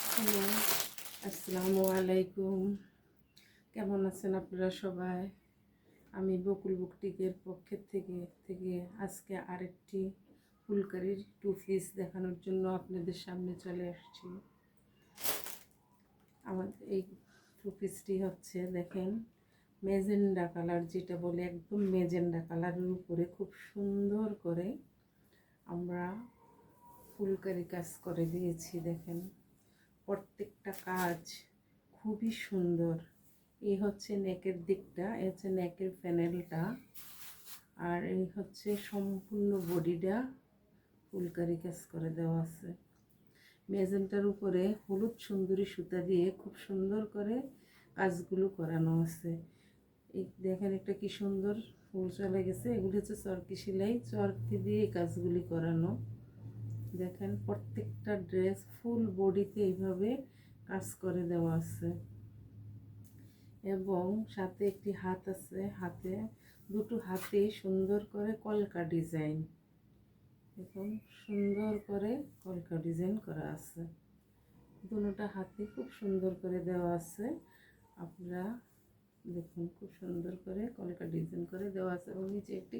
Hello, আসসালামু আলাইকুম। কেমন আছেন আপনারা সবাই? আমি বকুল বুকটিকের পক্ষের থেকে আজকে আরেকটি ফুলকারির টু পিস দেখানোর জন্য আপনাদের সামনে চলে আসছি। আমাদের এই টু পিসটি হচ্ছে, দেখেন, মেজেন্ডা কালার, যেটা বলে একদম মেজেন্ডা কালারের উপরে খুব সুন্দর করে আমরা ফুলকারি কাজ করে দিয়েছি। দেখেন, প্রত্যেকটা কাজ খুবই সুন্দর। এই হচ্ছে নেকের দিকটা, এই হচ্ছে নেকের প্যানেলটা, আর এই হচ্ছে সম্পূর্ণ বডিটা ফুলকারি কাজ করে দেওয়া আছে। মেজেন্টার উপরে হলুদ সুন্দরী সুতা দিয়ে খুব সুন্দর করে কাজগুলো করানো আছে। এই দেখেন, একটা কি সুন্দর ফুল চলে গেছে। এগুলি হচ্ছে চরকি সেলাই, চরকি দিয়ে এই কাজগুলি করানো। দেখেন, প্রত্যেকটা ড্রেস ফুল বডিতে এইভাবে কাজ করে দেওয়া আছে, এবং সাথে একটি হাত আছে, হাতে দুটো হাতে সুন্দর করে কলকা ডিজাইন, এবং সুন্দর করে কলকা ডিজাইন করা আছে। দুটোটা হাতে খুব সুন্দর করে দেওয়া আছে। আপনারা দেখুন, খুব সুন্দর করে কলকা ডিজাইন করে দেওয়া আছে, এবং নিচে একটি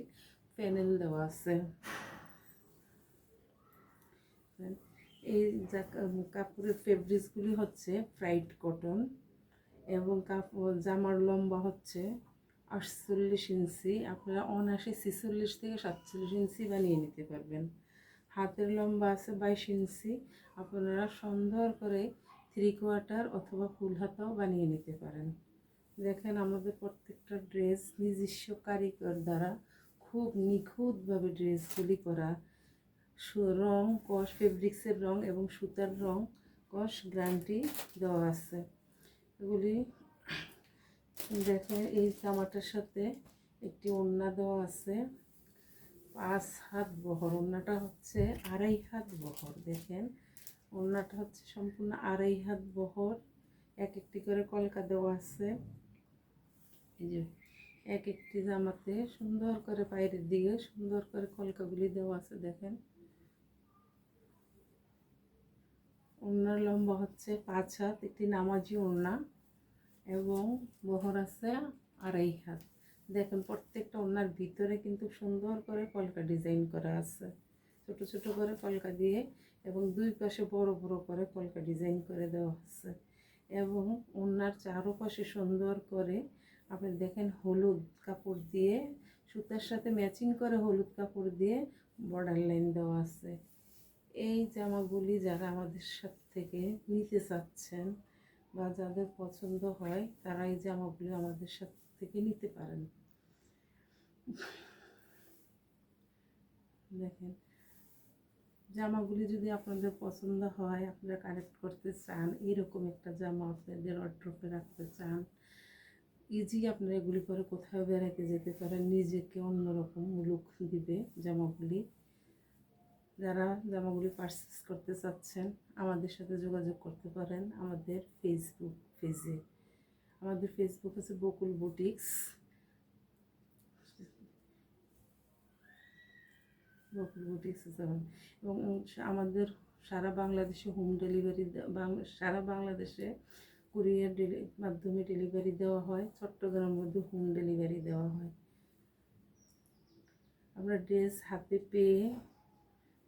প্যানেল দেওয়া আছে। এই কাপড়ের ফেব্রিক্সগুলি হচ্ছে ফ্রাইড কটন, এবং কাপড় জামার লম্বা হচ্ছে 48 ইঞ্চি। আপনারা অনায়াসে 46 থেকে 47 ইঞ্চি বানিয়ে নিতে পারবেন। হাতের লম্বা আছে 22 ইঞ্চি। আপনারা সুন্দর করে 3/4 অথবা ফুল হাতাও বানিয়ে নিতে পারেন। দেখেন, আমাদের প্রত্যেকটা ড্রেস নিজস্ব কারিগর দ্বারা খুব নিখুঁতভাবে ড্রেসগুলি করা। রং কস, ফেব্রিক্সের রং এবং সুতার রং কস গ্যারান্টি দেওয়া আছে। এগুলি দেখেন, এই জামাটার সাথে একটি ওড়না দেওয়া আছে 5 হাত বহর। ওড়নাটা হচ্ছে 2.5 হাত বহর। দেখেন, ওড়নাটা হচ্ছে সম্পূর্ণ 2.5 হাত বহর। এক একটি করে কলকা দেওয়া আছে। এই যে এক একটি জামাতে সুন্দর করে বাইরের দিকে সুন্দর করে কলকাগুলি দেওয়া আছে। দেখেন, ওড়নার লম্বা হচ্ছে 5 হাত, একটি নামাজি ওড়না, এবং বহর আছে 2.5 হাত। দেখেন, প্রত্যেকটা ওড়নার ভিতরে কিন্তু সুন্দর করে কলকা ডিজাইন করা আছে, ছোট ছোট করে কলকা দিয়ে, এবং দুই পাশে বড় বড় করে কলকা ডিজাইন করে দেওয়া আছে। এবং ওড়নার চারপাশে সুন্দর করে আপনি দেখেন হলুদ কাপড় দিয়ে, সুতার সাথে ম্যাচিং করে হলুদ কাপড় দিয়ে বর্ডার লাইন দেওয়া আছে। এই জামাগুলি যারা আমাদের সাথে থেকে নিতে চাচ্ছেন বা যাদের পছন্দ হয়, তারা এই জামাগুলি আমাদের সাথে থেকে নিতে পারেন। দেখেন, জামাগুলি যদি আপনাদের পছন্দ হয়, আপনারা কালেক্ট করতে চান, এরকম একটা জামা আপনাদের ওয়ারড্রপে রাখতে চান, ইজি আপনারা এগুলি পরে কোথাও বেড়াতে যেতে পারেন, নিজেকে অন্যরকম লুক দিবে জামাগুলি। যারা জামাগুলি পারচেস করতে চাচ্ছেন, আমাদের সাথে যোগাযোগ করতে পারেন আমাদের ফেসবুক পেজে। আমাদের ফেসবুক হচ্ছে বকুল বুটিক্স, বকুল বুটিক্স যাবেন। এবং আমাদের সারা বাংলাদেশে হোম ডেলিভারি, সারা বাংলাদেশে কুরিয়ার মাধ্যমে ডেলিভারি দেওয়া হয়। চট্টগ্রামের মধ্যে হোম ডেলিভারি দেওয়া হয়। আমরা ড্রেস হাতে পেয়ে,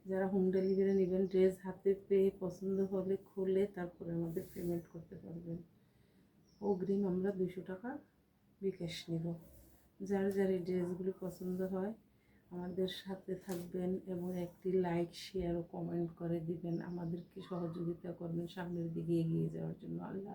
যারা হোম ডেলিভারি নেবেন, ড্রেস হাতে পেয়ে পছন্দ হলে খুলে তারপরে আমাদের পেমেন্ট করতে পারবেন। অগ্রিম আমরা 200 টাকা বিকাশ নেব। যার যার এই ড্রেসগুলি পছন্দ হয়, আমাদের সাথে থাকবেন এবং একটি লাইক, শেয়ার ও কমেন্ট করে দিবেন। আমাদেরকে সহযোগিতা করবেন সামনের দিকে এগিয়ে যাওয়ার জন্য। আল্লাহ।